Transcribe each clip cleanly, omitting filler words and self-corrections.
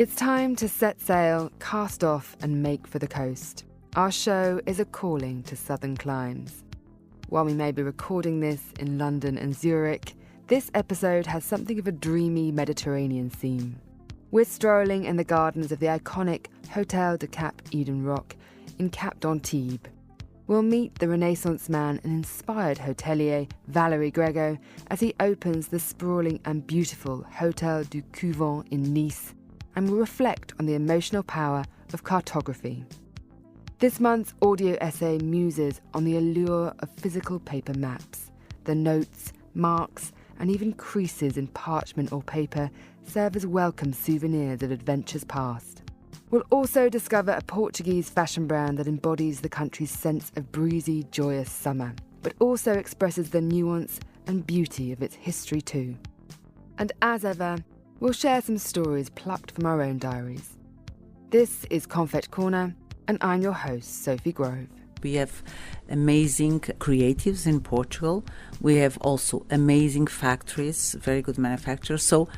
It's time to set sail, cast off and make for the coast. Our show is a calling to southern climes. While we may be recording this in London and Zurich, this episode has something of a dreamy Mediterranean theme. We're strolling in the gardens of the iconic Hotel du Cap-Eden-Roc in Cap d'Antibes. We'll meet the Renaissance man and inspired hotelier Valéry Grégo as he opens the sprawling and beautiful Hotel du Couvent in Nice, and we'll reflect on the emotional power of cartography. This month's audio essay muses on the allure of physical paper maps. The notes, marks, and even creases in parchment or paper serve as welcome souvenirs of adventures past. We'll also discover a Portuguese fashion brand that embodies the country's sense of breezy, joyous summer, but also expresses the nuance and beauty of its history too. And as ever, we'll share some stories plucked from our own diaries. This is Konfekt Korner, and I'm your host, Sophie Grove. We have amazing creatives in Portugal. We have also amazing factories, very good manufacturers. So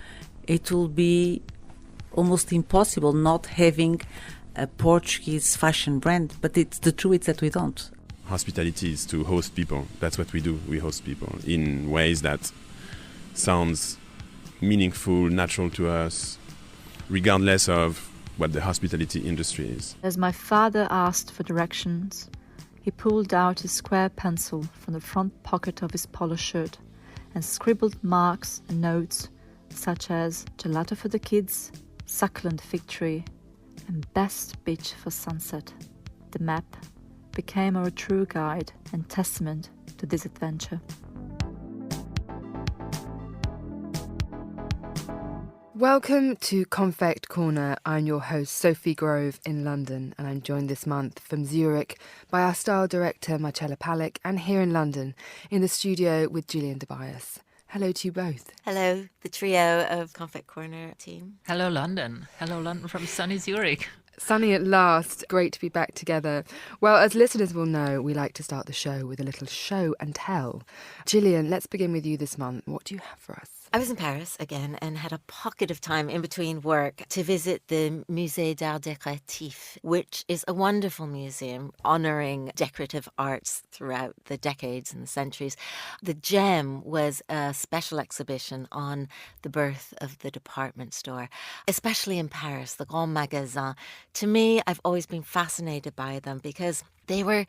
it will be almost impossible not having a Portuguese fashion brand. But the truth is that we don't. Hospitality is to host people. That's what we do. We host people in ways that sounds meaningful, natural to us, regardless of what the hospitality industry is. As my father asked for directions, he pulled out his square pencil from the front pocket of his polo shirt and scribbled marks and notes such as gelato for the kids, succulent fig tree, and best beach for sunset. The map became our true guide and testament to this adventure. Welcome to Konfekt Korner. I'm your host, Sophie Grove in London, and I'm joined this month from Zurich by our style director, Marcella Palick, and here in London in the studio with Gillian Tobias. Hello to you both. Hello, the trio of Konfekt Korner team. Hello, London. Hello, London from sunny Zurich. Sunny at last. Great to be back together. Well, as listeners will know, we like to start the show with a little show and tell. Gillian, let's begin with you this month. What do you have for us? I was in Paris again and had a pocket of time in between work to visit the Musée d'Art Décoratif, which is a wonderful museum honouring decorative arts throughout the decades and the centuries. The gem was a special exhibition on the birth of the department store, especially in Paris, the Grand Magasin. To me, I've always been fascinated by them because they were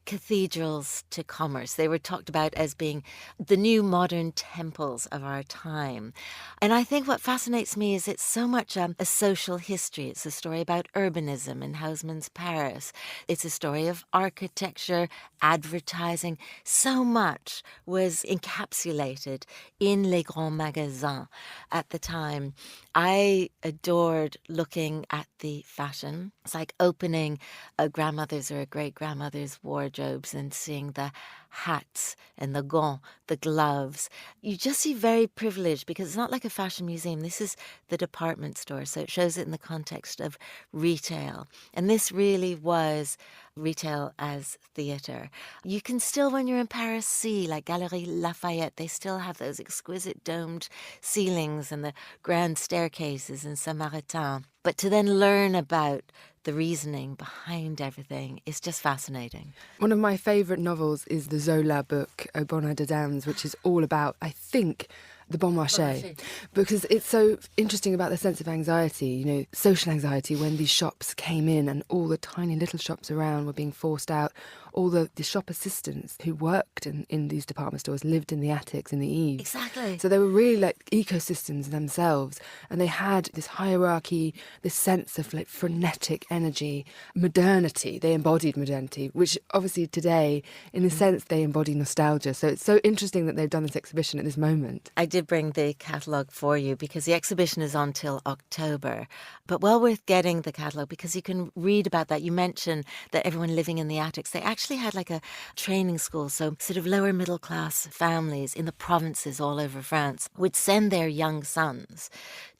cathedrals to commerce. They were talked about as being the new modern temples of our time. And I think what fascinates me is it's so much a social history. It's a story about urbanism in Haussmann's Paris. It's a story of architecture, advertising. So much was encapsulated in Les Grands Magasins at the time. I adored looking at the fashion. It's like opening a grandmother's or a great-grandmother's wardrobes and seeing the hats and the gants, the gloves. You just see very privileged because it's not like a fashion museum. This is the department store, so it shows it in the context of retail. And this really was retail as theatre. You can still, when you're in Paris, see, like Galerie Lafayette, they still have those exquisite domed ceilings and the grand staircases in Saint-Martin. But to then learn about the reasoning behind everything is just fascinating. One of my favourite novels is the Zola book, Au Bonheur des Dames, which is all about, I think, the bon marché, because it's so interesting about the sense of anxiety, social anxiety when these shops came in and all the tiny little shops around were being forced out. All the shop assistants who worked in these department stores lived in the attics, in the eaves. Exactly. So they were really like ecosystems themselves, and they had this hierarchy, this sense of like frenetic energy, modernity. They embodied modernity, which obviously today, in a sense, they embody nostalgia. So it's so interesting that they've done this exhibition at this moment. I did bring the catalogue for you because the exhibition is on till October, but well worth getting the catalogue because you can read about that. You mentioned that everyone living in the attics, they actually had like a training school, so sort of lower middle class families in the provinces all over France would send their young sons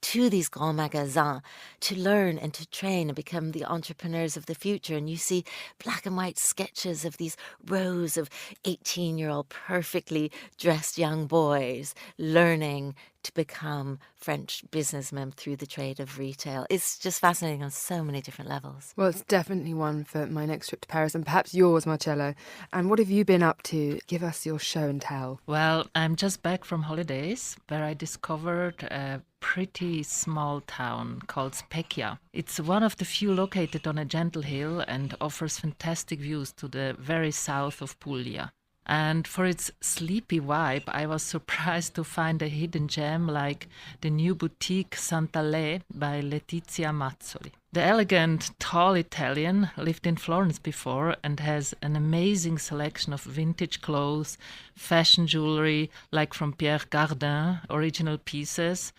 to these grands magasins to learn and to train and become the entrepreneurs of the future. And you see black and white sketches of these rows of 18-year-old perfectly dressed young boys learning to become French businessmen through the trade of retail. It's just fascinating on so many different levels. Well, it's definitely one for my next trip to Paris, and perhaps yours, Marcello. And what have you been up to? Give us your show and tell. Well, I'm just back from holidays where I discovered a pretty small town called Specchia. It's one of the few located on a gentle hill and offers fantastic views to the very south of Puglia. And for its sleepy vibe, I was surprised to find a hidden gem like the new boutique Sant'Alè by Letizia Mazzoli. The elegant, tall Italian lived in Florence before and has an amazing selection of vintage clothes, fashion jewelry, like from Pierre Cardin, original pieces.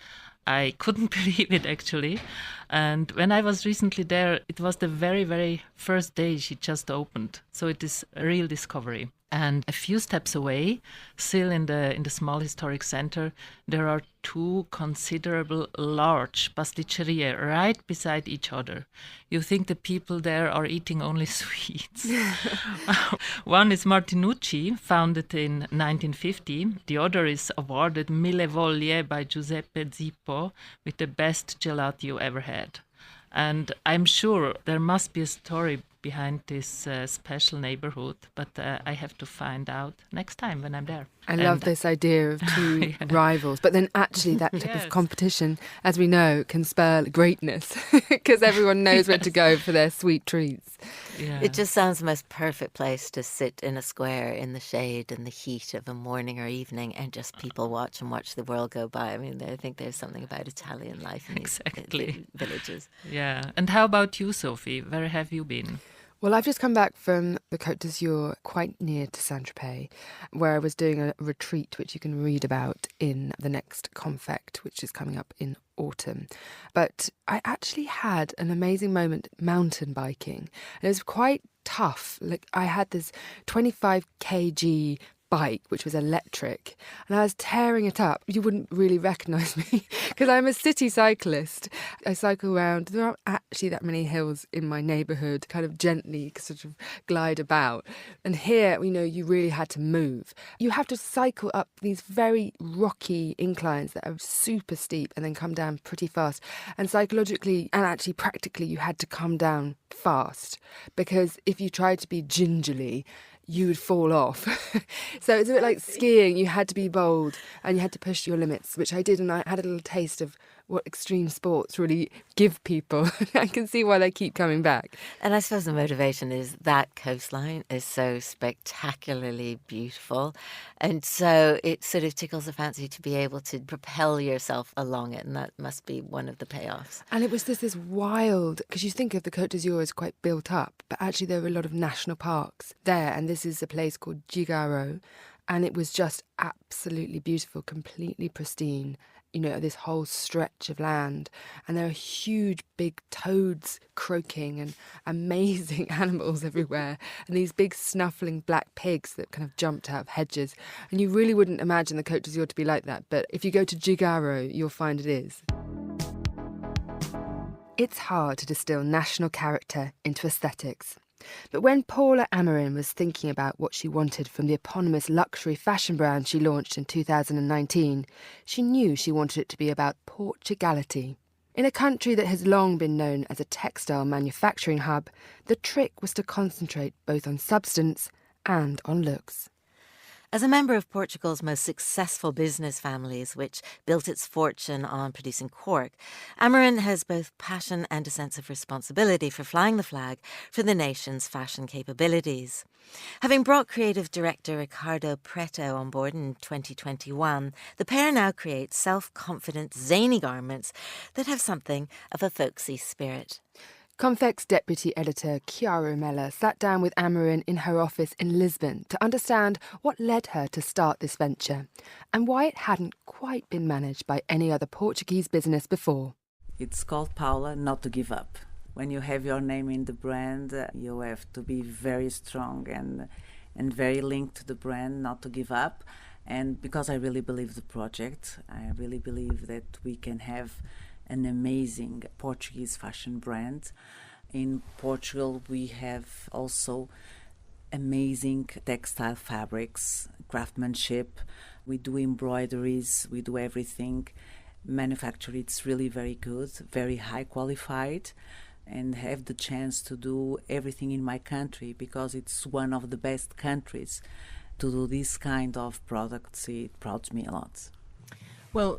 I couldn't believe it, actually. And when I was recently there, it was the very, very first day she just opened. So it is a real discovery. And a few steps away, still in the small historic center, there are two considerable large pasticcerie right beside each other. You think the people there are eating only sweets. One is Martinucci, founded in 1950. The other is awarded Mille Voglie by Giuseppe Zippo with the best gelato you ever had. And I'm sure there must be a story behind this special neighborhood, but I have to find out next time when I'm there. I love this idea of two rivals, but then actually that type of competition, as we know, can spur greatness because everyone knows where to go for their sweet treats. Yeah. It just sounds the most perfect place to sit in a square in the shade and the heat of a morning or evening and just people watch the world go by. I mean, I think there's something about Italian life in these villages. Yeah. And how about you, Sophie? Where have you been? Well, I've just come back from the Côte d'Azur, quite near to Saint-Tropez, where I was doing a retreat, which you can read about in the next Konfekt, which is coming up in autumn. But I actually had an amazing moment mountain biking. And it was quite tough. Like, I had this 25 kg bike, which was electric, and I was tearing it up. You wouldn't really recognise me because I'm a city cyclist. I cycle around. There aren't actually that many hills in my neighbourhood, kind of gently sort of glide about. And here, you really had to move. You have to cycle up these very rocky inclines that are super steep and then come down pretty fast. And psychologically and actually practically, you had to come down fast because if you tried to be gingerly, you would fall off. So it's a bit like skiing. You had to be bold and you had to push your limits, which I did, and I had a little taste of what extreme sports really give people. I can see why they keep coming back. And I suppose the motivation is that coastline is so spectacularly beautiful, and so it sort of tickles the fancy to be able to propel yourself along it, and that must be one of the payoffs. And it was this wild, because you think of the Côte d'Azur as quite built up, but actually there were a lot of national parks there, and this is a place called Gigaro, and it was just absolutely beautiful, completely pristine. This whole stretch of land, and there are huge big toads croaking and amazing animals everywhere, and these big snuffling black pigs that kind of jumped out of hedges. And you really wouldn't imagine the Côte d'Azur to be like that, but if you go to Gigaro, you'll find it is. It's hard to distill national character into aesthetics. But when Paula Amorim was thinking about what she wanted from the eponymous luxury fashion brand she launched in 2019, she knew she wanted it to be about Portugality. In a country that has long been known as a textile manufacturing hub, the trick was to concentrate both on substance and on looks. As a member of Portugal's most successful business families, which built its fortune on producing cork, Amorim has both passion and a sense of responsibility for flying the flag for the nation's fashion capabilities. Having brought creative director Ricardo Preto on board in 2021, the pair now create self-confident, zany garments that have something of a folksy spirit. Konfekt's deputy editor, Chiara Mella, sat down with Amorim in her office in Lisbon to understand what led her to start this venture and why it hadn't quite been managed by any other Portuguese business before. It's called Paula, not to give up. When you have your name in the brand, you have to be very strong and very linked to the brand, not to give up. And because I really believe the project, I really believe that we can have an amazing Portuguese fashion brand. In Portugal, we have also amazing textile fabrics, craftsmanship. We do embroideries, we do everything. Manufacture, it's really very good, very high qualified, and have the chance to do everything in my country because it's one of the best countries to do this kind of products. It prouds me a lot. Well,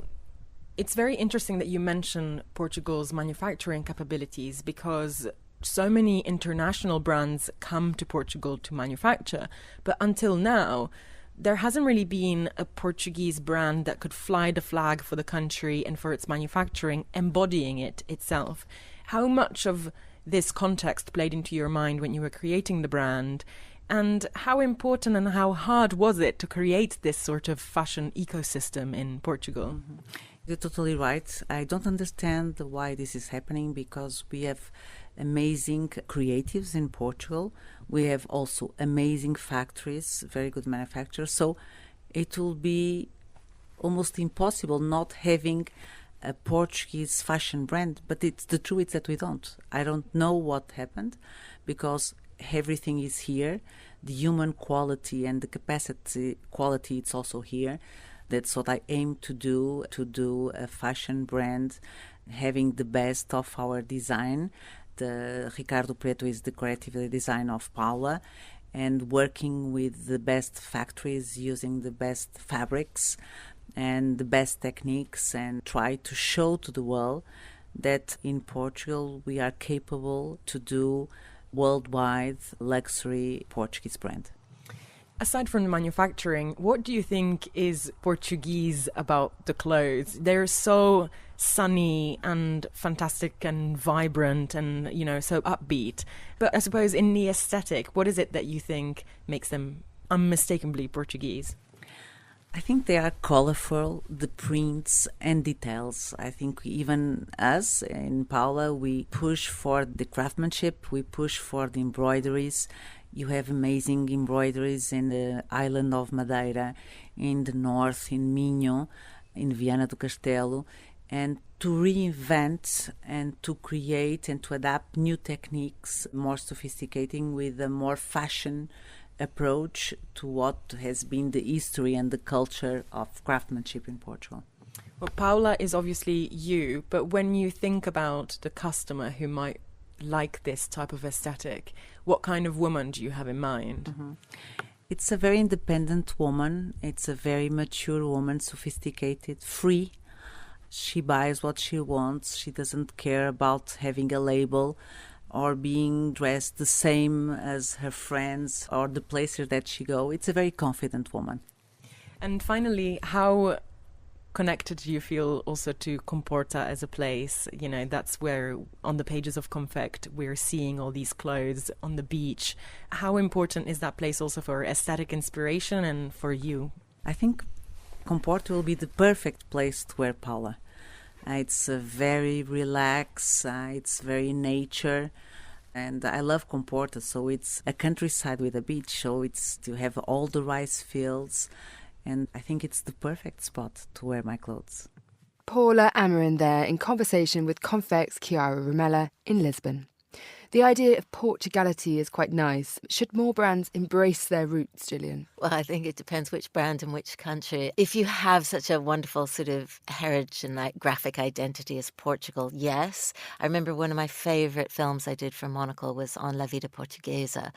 it's very interesting that you mention Portugal's manufacturing capabilities because so many international brands come to Portugal to manufacture, but until now, there hasn't really been a Portuguese brand that could fly the flag for the country and for its manufacturing, embodying it itself. How much of this context played into your mind when you were creating the brand? And how important and how hard was it to create this sort of fashion ecosystem in Portugal? Mm-hmm. You're totally right. I don't understand why this is happening because we have amazing creatives in Portugal. We have also amazing factories, very good manufacturers. So it will be almost impossible not having a Portuguese fashion brand. But it's the truth is that we don't. I don't know what happened because everything is here. The human quality and the capacity quality, it's also here. That's what I aim to do a fashion brand, having the best of our design. The Ricardo Preto is the creative design of Paula, and working with the best factories, using the best fabrics and the best techniques, and try to show to the world that in Portugal we are capable to do worldwide luxury Portuguese brand. Aside from the manufacturing, what do you think is Portuguese about the clothes? They're so sunny and fantastic and vibrant and, you know, so upbeat. But I suppose in the aesthetic, what is it that you think makes them unmistakably Portuguese? I think they are colorful, the prints and details. I think even us in Paula, we push for the craftsmanship, we push for the embroideries. You have amazing embroideries in the island of Madeira, in the north, in Minho, in Viana do Castelo, and to reinvent and to create and to adapt new techniques, more sophisticating with a more fashion approach to what has been the history and the culture of craftsmanship in Portugal. Well, Paula is obviously you, but when you think about the customer who might like this type of aesthetic, what kind of woman do you have in mind? Mm-hmm. It's a very independent woman. It's a very mature woman, sophisticated, free. She buys what she wants. She doesn't care about having a label or being dressed the same as her friends or the places that she goes. It's a very confident woman. And finally, how connected do you feel also to Comporta as a place? You know, that's where on the pages of Konfekt we're seeing all these clothes on the beach. How important is that place also for aesthetic inspiration and for you? I think Comporta will be the perfect place to wear Paula. It's very relaxed, it's very nature, and I love Comporta, so it's a countryside with a beach, so it's to have all the rice fields, and I think it's the perfect spot to wear my clothes. Paula Amarin there in conversation with Konfekt's Chiara Romella in Lisbon. The idea of Portugality is quite nice. Should more brands embrace their roots, Gillian? Well, I think it depends which brand and which country. If you have such a wonderful sort of heritage and like graphic identity as Portugal, yes. I remember one of my favourite films I did for Monocle was on La Vida Portuguesa,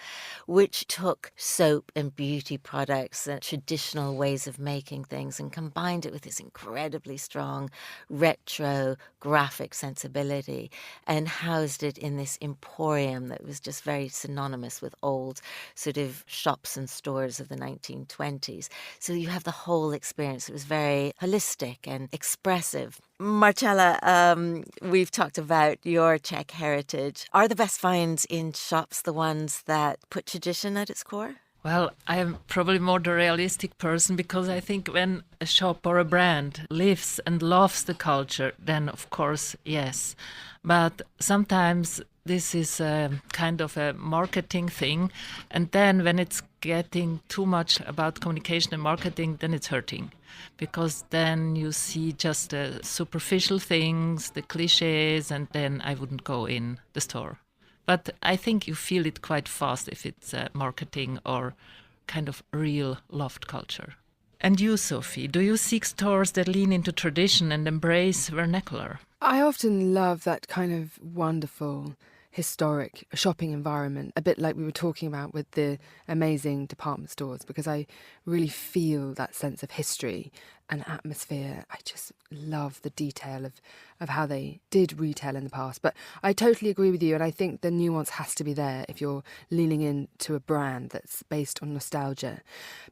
which took soap and beauty products and traditional ways of making things and combined it with this incredibly strong retro graphic sensibility and housed it in this emporium that was just very synonymous with old sort of shops and stores of the 1920s. So you have the whole experience. It was very holistic and expressive. Marcella, we've talked about your Czech heritage. Are the best finds in shops the ones that put tradition at its core? Well, I am probably more the realistic person because I think when a shop or a brand lives and loves the culture, then of course, yes. But sometimes this is a kind of a marketing thing. And then when it's getting too much about communication and marketing, then it's hurting. Because then you see just the superficial things, the cliches, and then I wouldn't go in the store. But I think you feel it quite fast if it's marketing or kind of real loft culture. And you, Sophie, do you seek stores that lean into tradition and embrace vernacular? I often love that kind of wonderful historic shopping environment, a bit like we were talking about with the amazing department stores, because I really feel that sense of history and atmosphere. I just love the detail of how they did retail in the past. But I totally agree with you, and I think the nuance has to be there if you're leaning into a brand that's based on nostalgia.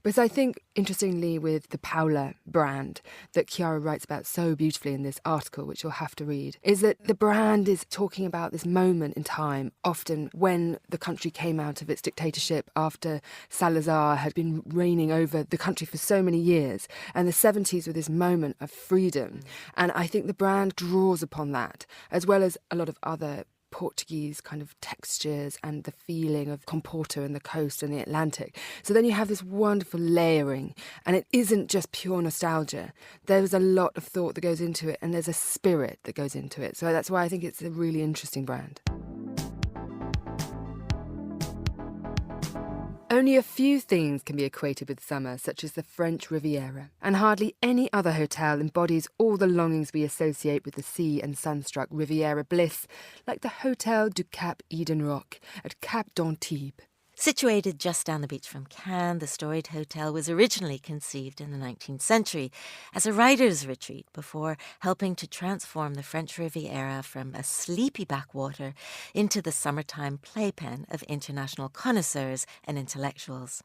Because I think, interestingly, with the Paula brand that Chiara writes about so beautifully in this article, which you'll have to read, is that the brand is talking about this moment in time, often when the country came out of its dictatorship after Salazar had been reigning over the country for so many years, and the 70s were this moment of freedom. And I think the brand draws upon that, as well as a lot of other Portuguese kind of textures and the feeling of Comporta and the coast and the Atlantic. So then you have this wonderful layering, and it isn't just pure nostalgia. There's a lot of thought that goes into it, and there's a spirit that goes into it. So that's why I think it's a really interesting brand. Only a few things can be equated with summer, such as the French Riviera, and hardly any other hotel embodies all the longings we associate with the sea and sunstruck Riviera bliss, like the Hotel du Cap-Eden-Roc at Cap d'Antibes. Situated just down the beach from Cannes, the storied hotel was originally conceived in the 19th century as a writer's retreat before helping to transform the French Riviera from a sleepy backwater into the summertime playpen of international connoisseurs and intellectuals.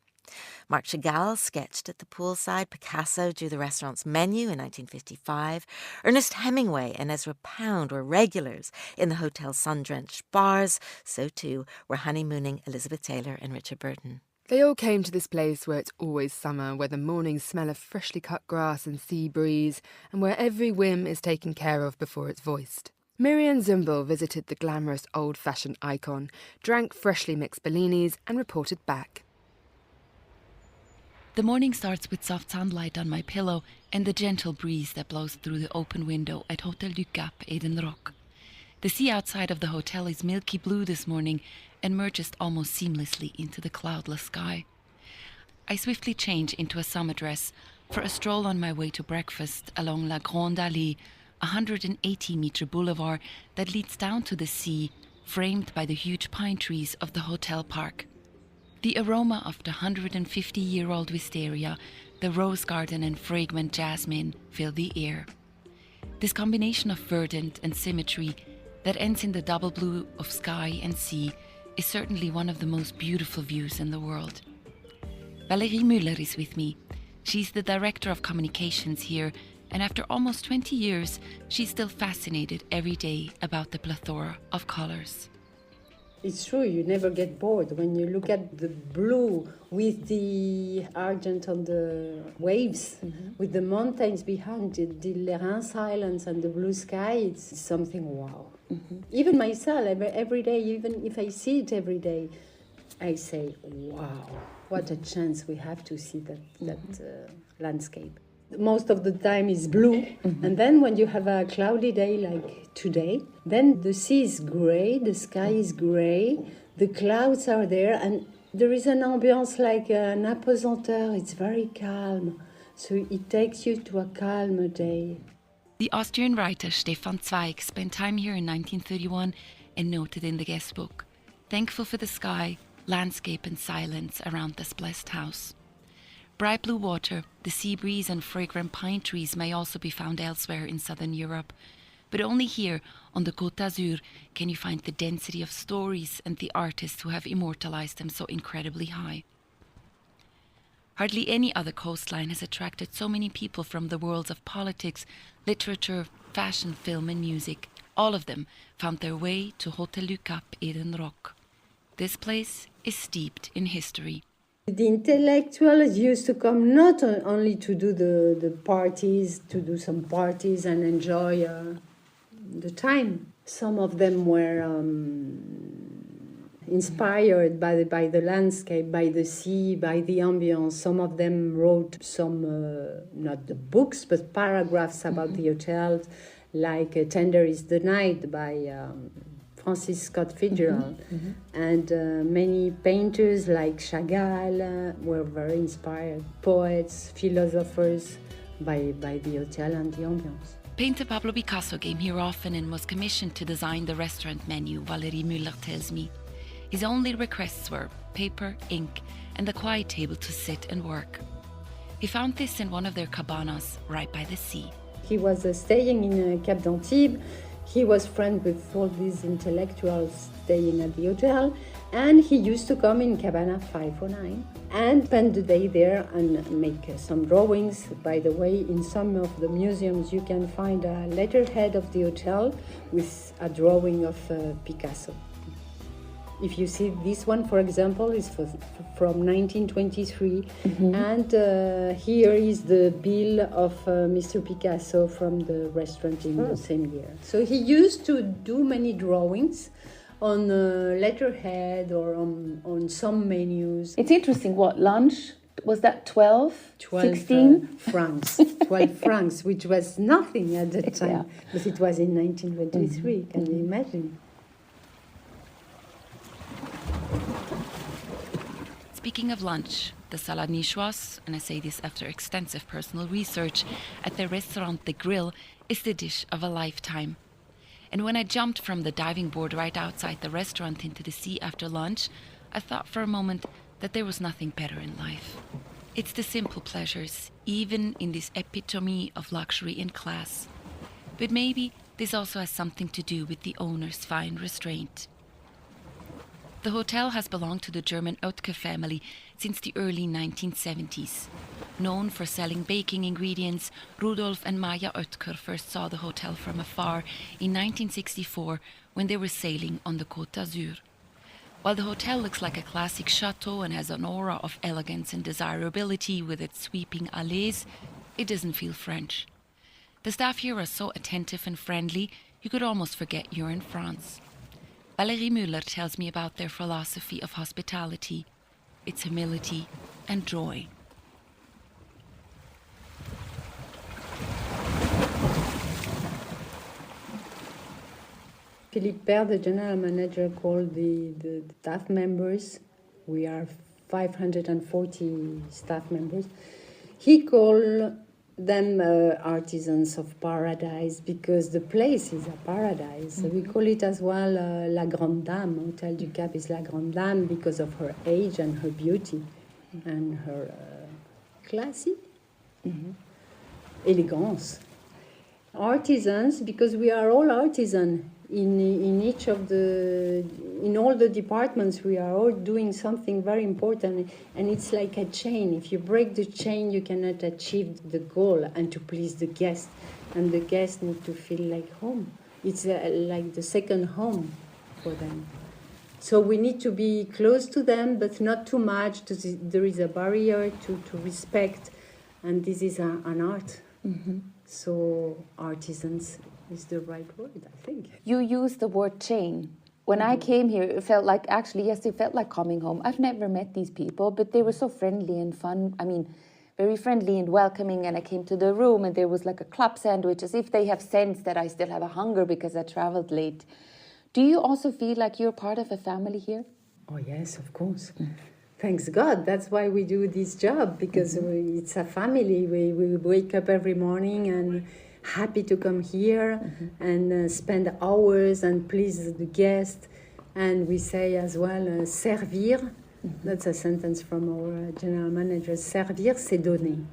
Marc Chagall sketched at the poolside, Picasso drew the restaurant's menu in 1955, Ernest Hemingway and Ezra Pound were regulars in the hotel's sun-drenched bars, so too were honeymooning Elizabeth Taylor and Richard Burton. They all came to this place where it's always summer, where the mornings smell of freshly cut grass and sea breeze, and where every whim is taken care of before it's voiced. Miriam Zumbel visited the glamorous old-fashioned icon, drank freshly mixed Bellinis and reported back. The morning starts with soft sunlight on my pillow and the gentle breeze that blows through the open window at Hotel du Cap-Eden-Roc. The sea outside of the hotel is milky blue this morning and merges almost seamlessly into the cloudless sky. I swiftly change into a summer dress for a stroll on my way to breakfast along La Grande Allée, a 180-meter boulevard that leads down to the sea, framed by the huge pine trees of the hotel park. The aroma of the 150-year-old wisteria, the rose garden and fragrant jasmine fill the air. This combination of verdant and symmetry that ends in the double blue of sky and sea is certainly one of the most beautiful views in the world. Valéry Müller is with me. She's the director of communications here, and after almost 20 years, she's still fascinated every day about the plethora of colors. It's true, you never get bored. When you look at the blue with the argent on the waves, with the mountains behind it, the Lérins Islands and the blue sky, it's something wow. Even myself, every day, even if I see it every day, I say, wow, what a chance we have to see that landscape. Most of the time is blue, and then when you have a cloudy day like today, then the sea is grey, the sky is grey, the clouds are there, and there is an ambience like an apesanteur. It's very calm, so it takes you to a calmer day. The Austrian writer Stefan Zweig spent time here in 1931 and noted in the guest book, thankful for the sky, landscape and silence around this blessed house. Bright blue water, the sea breeze and fragrant pine trees may also be found elsewhere in southern Europe, but only here on the Côte d'Azur can you find the density of stories and the artists who have immortalized them so incredibly high. Hardly any other coastline has attracted so many people from the worlds of politics, literature, fashion, film and music. All of them found their way to Hotel du Cap-Eden-Roc. This place is steeped in history. The intellectuals used to come not only to do the parties, to do some parties and enjoy the time. Some of them were inspired by the landscape, by the sea, by the ambience. Some of them wrote some, not the books, but paragraphs about the hotels, like Tender is the Night by Francis Scott Fitzgerald. And many painters like Chagall were very inspired. Poets, philosophers by the hotel and the ambiance. Painter Pablo Picasso came here often and was commissioned to design the restaurant menu, Valéry Müller tells me. His only requests were paper, ink, and a quiet table to sit and work. He found this in one of their cabanas right by the sea. He was staying in Cap d'Antibes. He was friends with all these intellectuals staying at the hotel, and he used to come in Cabana 509 and spend the day there and make some drawings. By the way, in some of the museums you can find a letterhead of the hotel with a drawing of Picasso. If you see this one, for example, is from 1923, and here is the bill of Mr. Picasso from the restaurant in the same year. So he used to do many drawings on letterhead or on some menus. It's interesting, what, lunch? Was that 12 16? Francs, 12 francs, which was nothing at the time, but it was in 1923, can you imagine? Speaking of lunch, the salade niçoise, and I say this after extensive personal research, at the Restaurant de Grill is the dish of a lifetime. And when I jumped from the diving board right outside the restaurant into the sea after lunch, I thought for a moment that there was nothing better in life. It's the simple pleasures, even in this epitome of luxury and class. But maybe this also has something to do with the owner's fine restraint. The hotel has belonged to the German Oetker family since the early 1970s. Known for selling baking ingredients, Rudolf and Maja Oetker first saw the hotel from afar in 1964 when they were sailing on the Côte d'Azur. While the hotel looks like a classic chateau and has an aura of elegance and desirability with its sweeping allées, it doesn't feel French. The staff here are so attentive and friendly, you could almost forget you're in France. Valéry Müller tells me about their philosophy of hospitality, its humility and joy. Philippe Père, the general manager, called the staff members. We are 540 staff members. He called them artisans of paradise because the place is a paradise. We call it as well La Grande Dame. Hotel du Cap is La Grande Dame because of her age and her beauty and her classy elegance. Artisans because we are all artisans. In each of in all the departments, we are all doing something very important, and it's like a chain. If you break the chain, you cannot achieve the goal and to please the guest, and the guests need to feel like home. It's like the second home for them. So we need to be close to them, but not too much. There is a barrier to respect, and this is an art. So artisans is the right word, I think. You use the word chain. When I came here, it felt like, actually, yes, it felt like coming home. I've never met these people, but they were so friendly and fun. I mean, very friendly and welcoming. And I came to the room and there was like a club sandwich, as if they have sensed that I still have a hunger because I traveled late. Do you also feel like you're part of a family here? Oh, yes, of course. Thanks God. That's why we do this job, because it's a family. We wake up every morning and happy to come here and spend hours and please the guest. And we say as well, servir. That's a sentence from our general manager. Servir, c'est donner.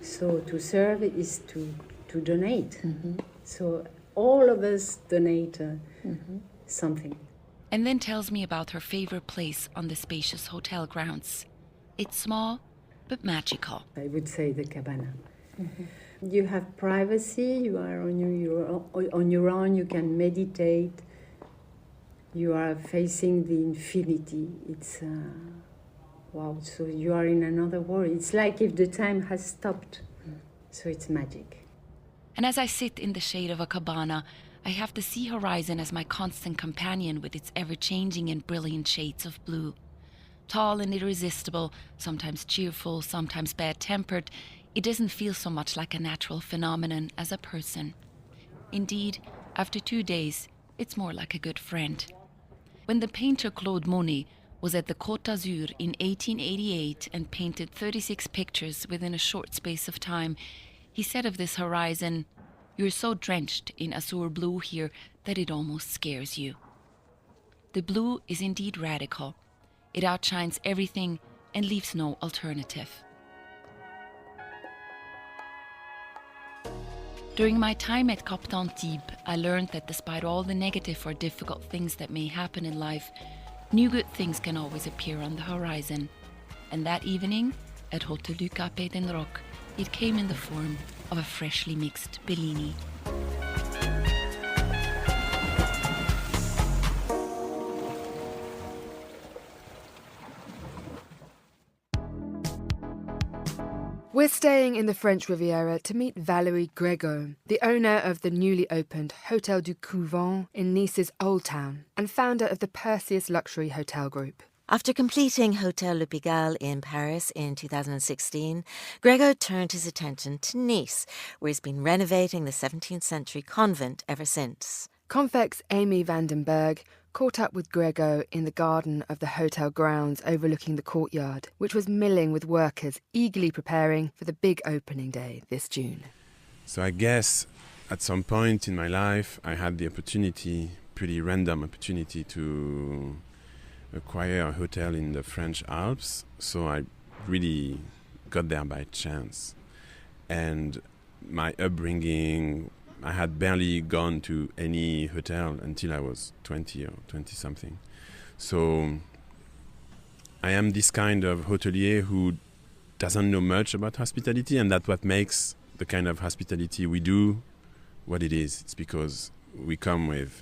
So to serve is to donate. So all of us donate something. And then tells me about her favorite place on the spacious hotel grounds. It's small, but magical. I would say the cabana. You have privacy, you are on your own, you can meditate, you are facing the infinity. It's, wow, so you are in another world. It's like if the time has stopped, so it's magic. And as I sit in the shade of a cabana, I have the sea horizon as my constant companion with its ever-changing and brilliant shades of blue. Tall and irresistible, sometimes cheerful, sometimes bad-tempered, it doesn't feel so much like a natural phenomenon as a person. Indeed, after 2 days, It's more like a good friend. When the painter Claude Monet was at the Côte d'Azur in 1888 and painted 36 pictures within a short space of time, he said of this horizon, "You're so drenched in azure blue here that it almost scares you." The blue is indeed radical. It outshines everything and leaves no alternative. During my time at Cap d'Antibes, I learned that despite all the negative or difficult things that may happen in life, new good things can always appear on the horizon. And that evening, at Hotel du Cap-Eden-Roc, it came in the form of a freshly mixed Bellini. We're staying in the French Riviera to meet Valéry Grégo, the owner of the newly opened Hotel du Couvent in Nice's Old Town and founder of the Perseus Luxury Hotel Group. After completing Hotel Le Pigalle in Paris in 2016, Grégo turned his attention to Nice, where he's been renovating the 17th century convent ever since. Konfekt's Amy Vandenberg caught up with Grégo in the garden of the hotel grounds overlooking the courtyard, which was milling with workers eagerly preparing for the big opening day this June. So I guess at some point in my life I had the opportunity, pretty random opportunity, to acquire a hotel in the French Alps. So I really got there by chance. And my upbringing, I had barely gone to any hotel until I was 20 or 20-something. So I am this kind of hotelier who doesn't know much about hospitality, and that's what makes the kind of hospitality we do what it is. It's because we come with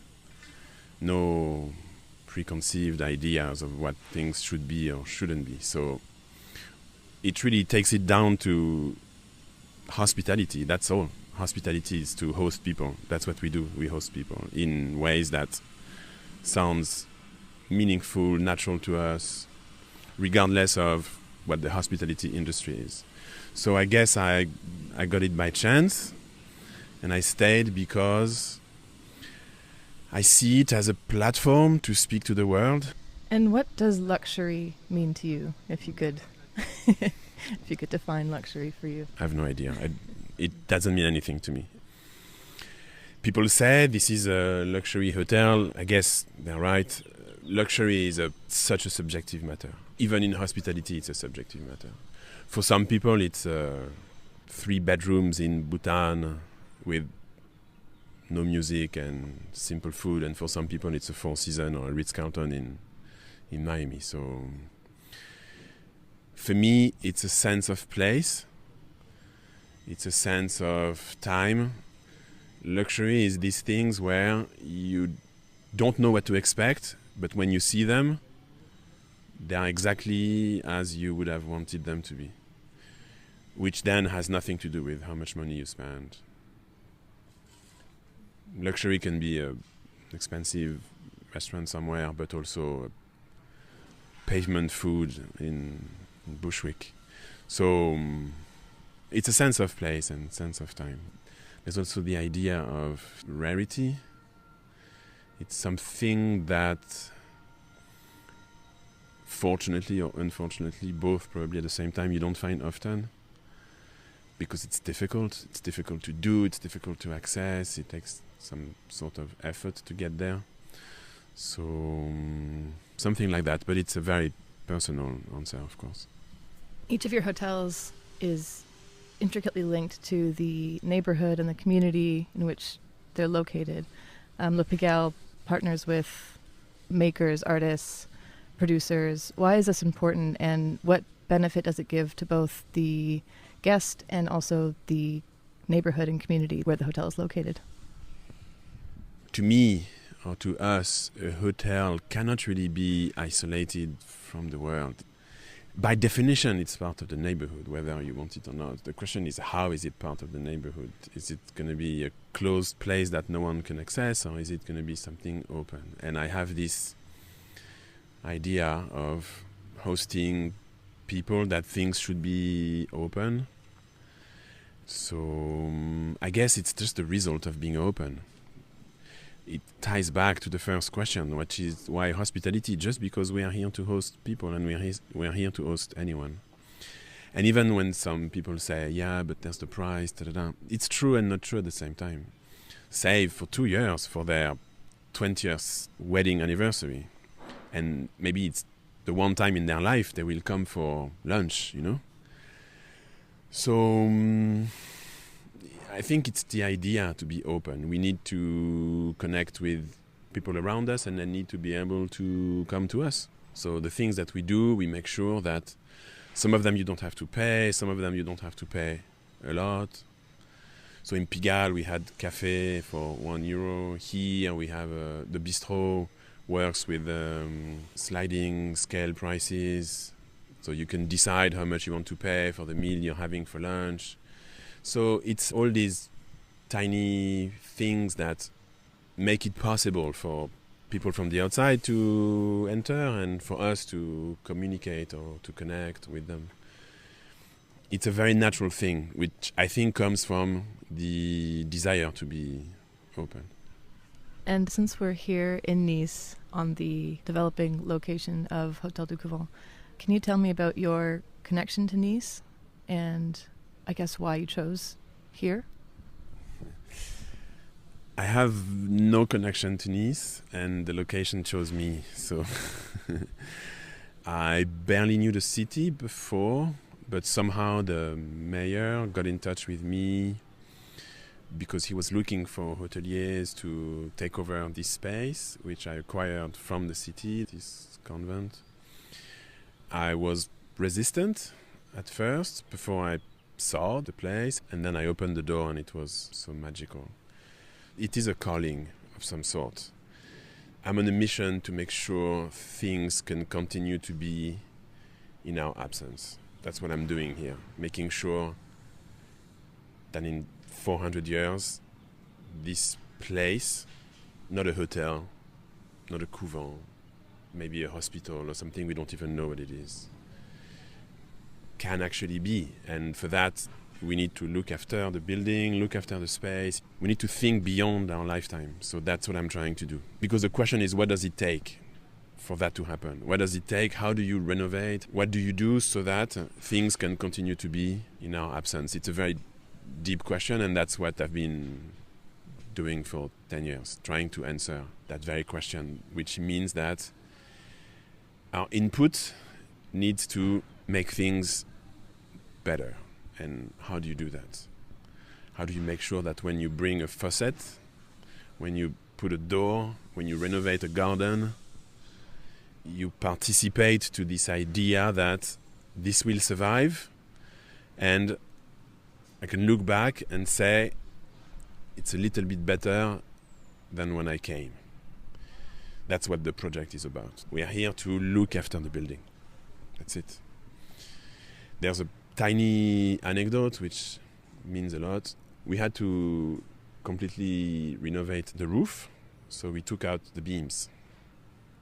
no preconceived ideas of what things should be or shouldn't be. So it really takes it down to hospitality, that's all. Hospitality is to host people. That's what we do. We host people in ways that sounds meaningful, natural to us, regardless of what the hospitality industry is. So I guess I got it by chance, and I stayed because I see it as a platform to speak to the world. And what does luxury mean to you, if you could if you could define luxury for you? I have no idea. It doesn't mean anything to me. People say this is a luxury hotel. I guess they're right. Luxury is such a subjective matter. Even in hospitality, it's a subjective matter. For some people, it's 3 bedrooms in Bhutan with no music and simple food. And for some people, it's a 4 Seasons or a Ritz-Carlton in Miami. So for me, it's a sense of place. It's a sense of time. Luxury is these things where you don't know what to expect, but when you see them, they are exactly as you would have wanted them to be, which then has nothing to do with how much money you spend. Luxury can be an expensive restaurant somewhere, but also pavement food in Bushwick. So it's a sense of place and sense of time. There's also the idea of rarity. It's something that, fortunately or unfortunately, both probably at the same time, you don't find often, because it's difficult. It's difficult to do, it's difficult to access, it takes some sort of effort to get there. So something like that, but it's a very personal answer, of course. Each of your hotels is intricately linked to the neighborhood and the community in which they're located. Le Pigalle partners with makers, artists, producers. Why is this important, and what benefit does it give to both the guest and also the neighborhood and community where the hotel is located? To me, or to us, a hotel cannot really be isolated from the world. By definition, it's part of the neighborhood, whether you want it or not. The question is, how is it part of the neighborhood? Is it going to be a closed place that no one can access, or is it going to be something open? And I have this idea of hosting people that things should be open. So I guess it's just the result of being open. it ties back to the first question, which is why hospitality? Just because we are here to host people, and we are here to host anyone. And even when some people say, yeah, but there's the price, da-da-da, it's true and not true at the same time. Save for 2 years for their 20th wedding anniversary. And maybe it's the one time in their life they will come for lunch, you know? So I think it's the idea to be open. We need to connect with people around us, and they need to be able to come to us. So the things that we do, we make sure that some of them you don't have to pay, some of them you don't have to pay a lot. So in Pigalle we had cafe for €1. Here we have the bistro works with sliding scale prices. So you can decide how much you want to pay for the meal you're having for lunch. So it's all these tiny things that make it possible for people from the outside to enter and for us to communicate or to connect with them. It's a very natural thing, which I think comes from the desire to be open. And since we're here in Nice on the developing location of Hotel du Cap-Eden-Roc, can you tell me about your connection to Nice and I guess why you chose here? I have no connection to Nice, and the location chose me. So I barely knew the city before, but somehow the mayor got in touch with me because he was looking for hoteliers to take over this space, which I acquired from the city, this convent. I was resistant at first before I saw the place, and then I opened the door and it was so magical. It is a calling of some sort. I'm on a mission to make sure things can continue to be in our absence. That's what I'm doing here, making sure that in 400 years, this place, not a hotel, not a couvent, maybe a hospital or something we don't even know what it is, can actually be. And for that, we need to look after the building, look after the space. We need to think beyond our lifetime. So that's what I'm trying to do. Because the question is, what does it take for that to happen? What does it take? How do you renovate? What do you do so that things can continue to be in our absence? It's a very deep question, and that's what I've been doing for 10 years, trying to answer that very question, which means that our input needs to make things better. And how do you do that? How do you make sure that when you bring a faucet, when you put a door, when you renovate a garden, you participate to this idea that this will survive, and I can look back and say it's a little bit better than when I came. That's what the project is about. We are here to look after the building. That's it. There's a tiny anecdote which means a lot. We had to completely renovate the roof, so we took out the beams.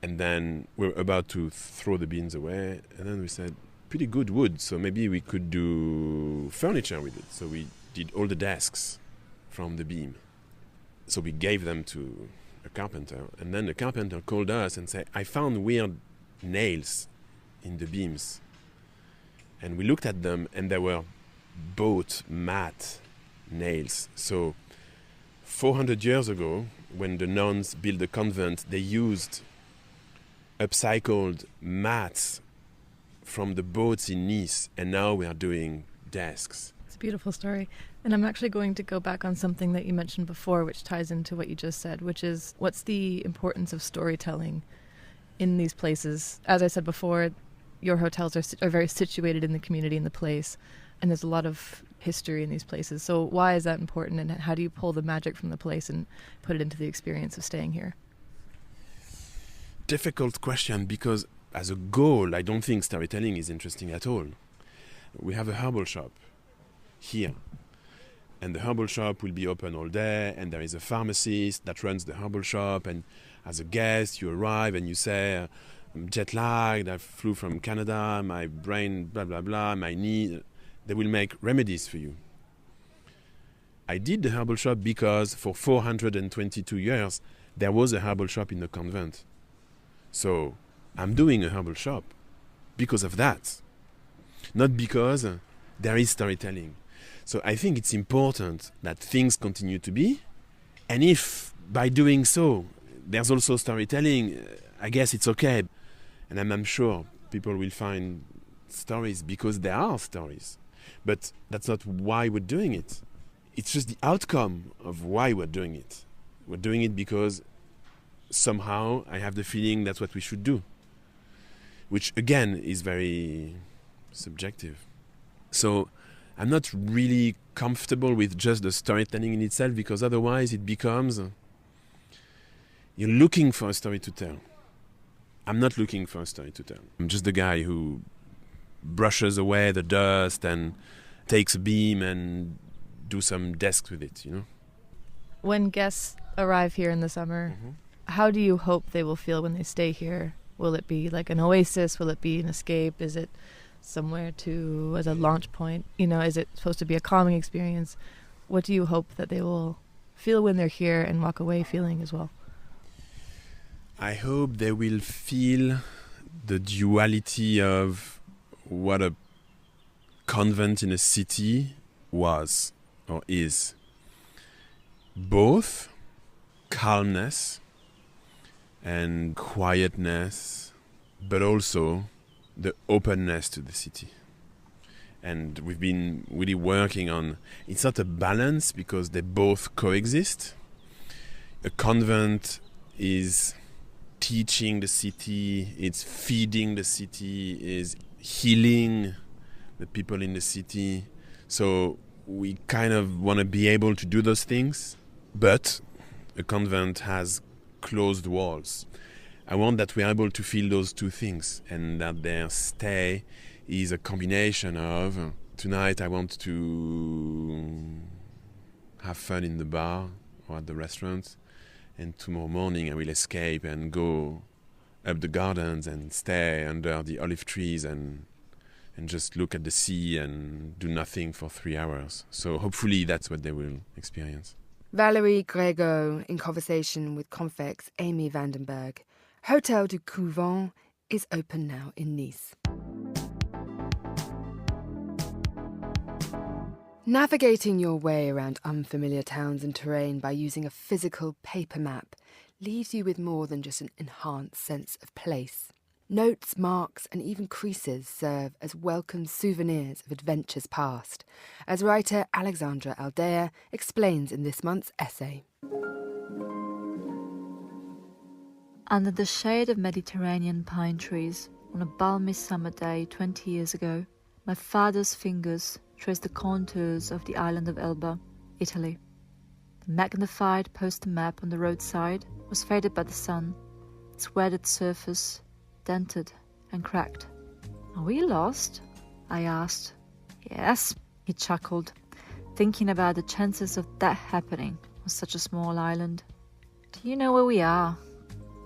And then we were about to throw the beams away, and then we said, pretty good wood, so maybe we could do furniture with it. So we did all the desks from the beam. So we gave them to a carpenter, and then the carpenter called us and said, I found weird nails in the beams. And we looked at them, and they were boat mat nails. So 400 years ago, when the nuns built the convent, they used upcycled mats from the boats in Nice, and now we are doing desks. It's a beautiful story. And I'm actually going to go back on something that you mentioned before, which ties into what you just said, which is, what's the importance of storytelling in these places? As I said before, your hotels are very situated in the community, in the place, and there's a lot of history in these places. So why is that important, and how do you pull the magic from the place and put it into the experience of staying here? Difficult question, because as a goal, I don't think storytelling is interesting at all. We have a herbal shop here, and the herbal shop will be open all day, and there is a pharmacist that runs the herbal shop, and as a guest you arrive and you say, I'm jet lagged, I flew from Canada, my brain blah blah blah, my knee. They will make remedies for you. I did the herbal shop because for 422 years there was a herbal shop in the convent. So I'm doing a herbal shop because of that, not because there is storytelling. So I think it's important that things continue to be, and if by doing so there's also storytelling, I guess it's okay. And I'm sure people will find stories because there are stories. But that's not why we're doing it. It's just the outcome of why we're doing it. We're doing it because somehow I have the feeling that's what we should do, which again is very subjective. So I'm not really comfortable with just the storytelling in itself, because otherwise it becomes you're looking for a story to tell. I'm not looking for a story to tell. I'm just the guy who brushes away the dust and takes a beam and do some desks with it, you know? When guests arrive here in the summer, how do you hope they will feel when they stay here? Will it be like an oasis? Will it be an escape? Is it somewhere to, as a launch point? You know, is it supposed to be a calming experience? What do you hope that they will feel when they're here and walk away feeling as well? I hope they will feel the duality of what a convent in a city was or is. Both calmness and quietness, but also the openness to the city. And we've been really working on, it's not a balance because they both coexist. A convent is teaching the city, it's feeding the city, is healing the people in the city. So we kind of want to be able to do those things, but a convent has closed walls. I want that we're able to feel those two things, and that their stay is a combination of tonight I want to have fun in the bar or at the restaurant, and tomorrow morning I will escape and go up the gardens and stay under the olive trees and just look at the sea and do nothing for 3 hours. So hopefully that's what they will experience. Valéry Grégo in conversation with Konfekt's Amy Vandenberg. Hotel du Couvent is open now in Nice. Navigating your way around unfamiliar towns and terrain by using a physical paper map leaves you with more than just an enhanced sense of place. Notes, marks, and even creases serve as welcome souvenirs of adventures past, as writer Alexandra Aldea explains in this month's essay. Under the shade of Mediterranean pine trees, on a balmy summer day 20 years ago, my father's fingers traced the contours of the island of Elba, Italy. The magnified poster map on the roadside was faded by the sun, its weathered surface dented and cracked. "Are we lost?" I asked. "Yes," he chuckled, thinking about the chances of that happening on such a small island. "Do you know where we are?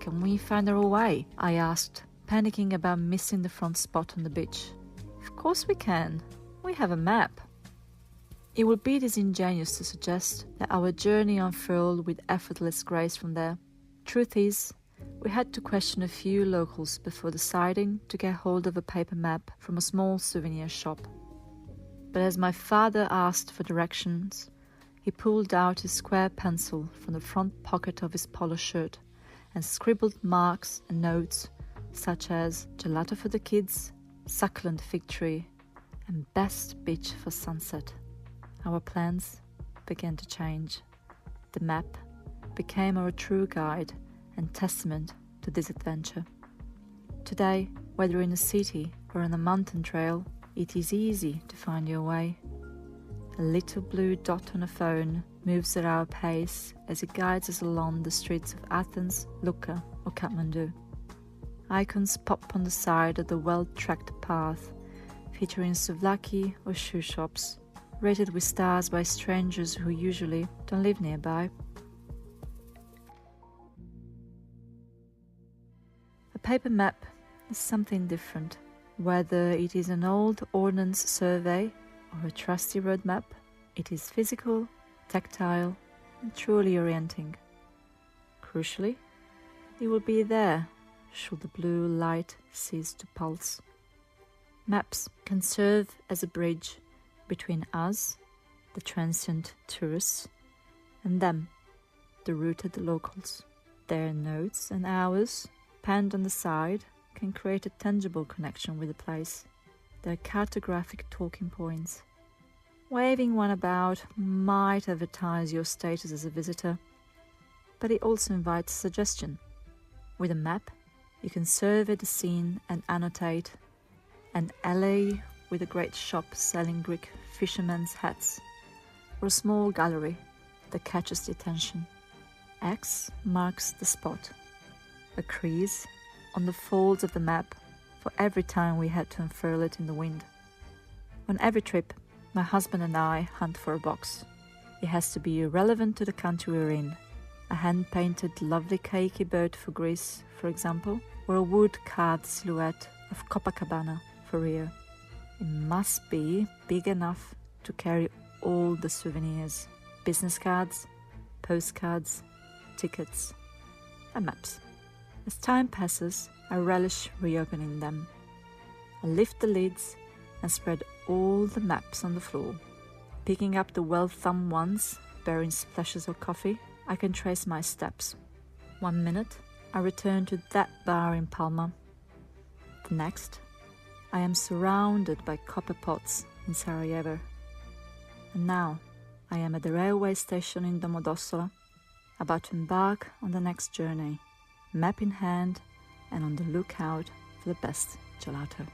Can we find our way?" I asked, panicking about missing the front spot on the beach. "Of course we can. We have a map." It would be disingenuous to suggest that our journey unfurled with effortless grace from there. Truth is, we had to question a few locals before deciding to get hold of a paper map from a small souvenir shop. But as my father asked for directions, he pulled out his square pencil from the front pocket of his polo shirt and scribbled marks and notes such as gelato for the kids, succulent fig tree, and best beach for sunset. Our plans began to change. The map became our true guide and testament to this adventure. Today, whether in a city or on a mountain trail, it is easy to find your way. A little blue dot on a phone moves at our pace as it guides us along the streets of Athens, Lucca, or Kathmandu. Icons pop on the side of the well-tracked path, featuring souvlaki or shoe shops, rated with stars by strangers who usually don't live nearby. A paper map is something different, whether it is an old ordnance survey or a trusty road map. It is physical, tactile, and truly orienting. Crucially, you will be there should the blue light cease to pulse. Maps can serve as a bridge between us, the transient tourists, and them, the rooted locals. Their notes and hours, penned on the side, can create a tangible connection with the place. Their cartographic talking points. Waving one about might advertise your status as a visitor, but it also invites suggestion. With a map, you can survey the scene and annotate an alley with a great shop selling Greek fishermen's hats, or a small gallery that catches the attention. X marks the spot, a crease on the folds of the map for every time we had to unfurl it in the wind. On every trip, my husband and I hunt for a box. It has to be relevant to the country we're in. A hand-painted lovely cakey bird for Greece, for example, or a wood-carved silhouette of Copacabana for Rio. It must be big enough to carry all the souvenirs, business cards, postcards, tickets, and maps. As time passes, I relish reopening them. I lift the lids and spread all the maps on the floor. Picking up the well-thumbed ones, bearing splashes of coffee, I can trace my steps. 1 minute, I return to that bar in Palma. The next, I am surrounded by copper pots in Sarajevo. And now, I am at the railway station in Domodossola, about to embark on the next journey, map in hand and on the lookout for the best gelato.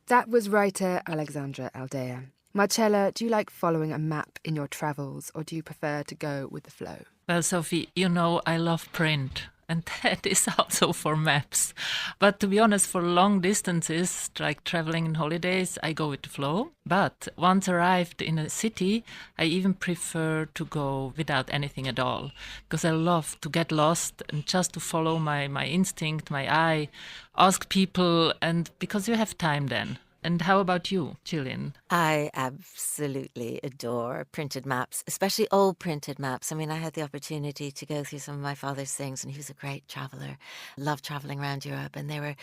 That was writer Alexandra Aldea. Marcella, do you like following a map in your travels, or do you prefer to go with the flow? Well, Sophie, you know I love print, and that is also for maps. But to be honest, for long distances, like traveling in holidays, I go with the flow. But once arrived in a city, I even prefer to go without anything at all, because I love to get lost and just to follow my instinct, my eye, ask people, and because you have time then. And how about you, Gillian? I absolutely adore printed maps, especially old printed maps. I mean, I had the opportunity to go through some of my father's things, and he was a great traveller, loved travelling around Europe, and they were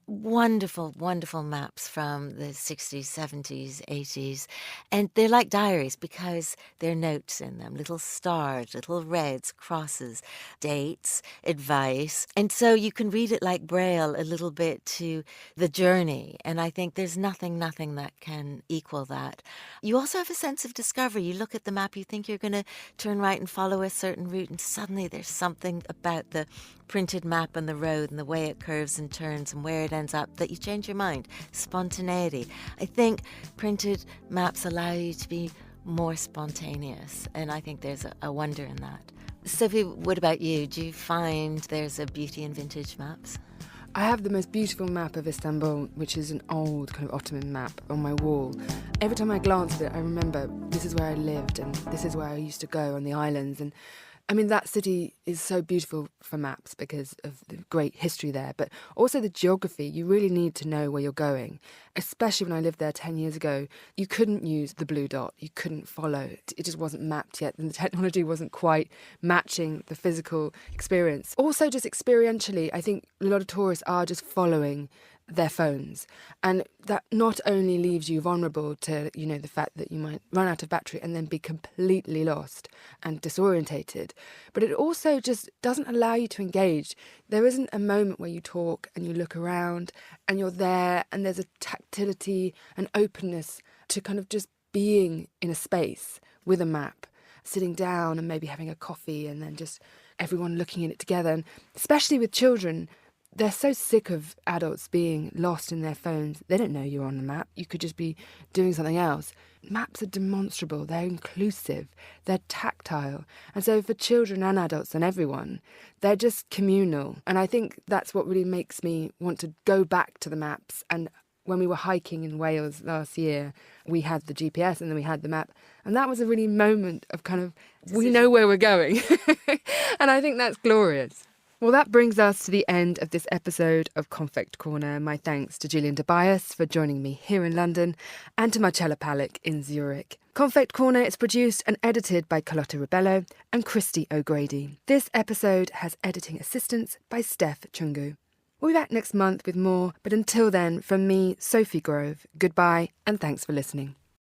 wonderful, wonderful maps from the 60s, 70s, 80s. And they're like diaries because there are notes in them, little stars, little reds, crosses, dates, advice. And so you can read it like Braille a little bit to the journey. And I think there's nothing that can equal that. You also have a sense of discovery. You look at the map, you think you're going to turn right and follow a certain route, and suddenly there's something about the printed map and the road and the way it curves and turns and where it ends up that you change your mind. Spontaneity. I think printed maps allow you to be more spontaneous, and I think there's a wonder in that. Sophie, what about you? Do you find there's a beauty in vintage maps? I have the most beautiful map of Istanbul, which is an old kind of Ottoman map on my wall. Every time I glance at it, I remember this is where I lived and this is where I used to go on the islands. And I mean, that city is so beautiful for maps because of the great history there, but also the geography. You really need to know where you're going, especially when I lived there 10 years ago. You couldn't use the blue dot. You couldn't follow. It just wasn't mapped yet, and the technology wasn't quite matching the physical experience. Also, just experientially, I think a lot of tourists are just following their phones, and that not only leaves you vulnerable to, you know, the fact that you might run out of battery and then be completely lost and disorientated, but it also just doesn't allow you to engage. There isn't a moment where you talk and you look around and you're there, and there's a tactility and openness to kind of just being in a space with a map, sitting down and maybe having a coffee and then just everyone looking at it together. And especially with children, they're so sick of adults being lost in their phones. They don't know you're on the map. You could just be doing something else. Maps are demonstrable. They're inclusive. They're tactile. And so for children and adults and everyone, they're just communal. And I think that's what really makes me want to go back to the maps. And when we were hiking in Wales last year, we had the GPS and then we had the map. And that was a really moment of kind of, we know where we're going. And I think that's glorious. Well, that brings us to the end of this episode of Konfekt Korner. My thanks to Gillian Tobias for joining me here in London and to Marcella Palik in Zurich. Konfekt Korner is produced and edited by Carlotta Ribello and Christy O'Grady. This episode has editing assistance by Steph Chungu. We'll be back next month with more, but until then, from me, Sophie Grove, goodbye and thanks for listening.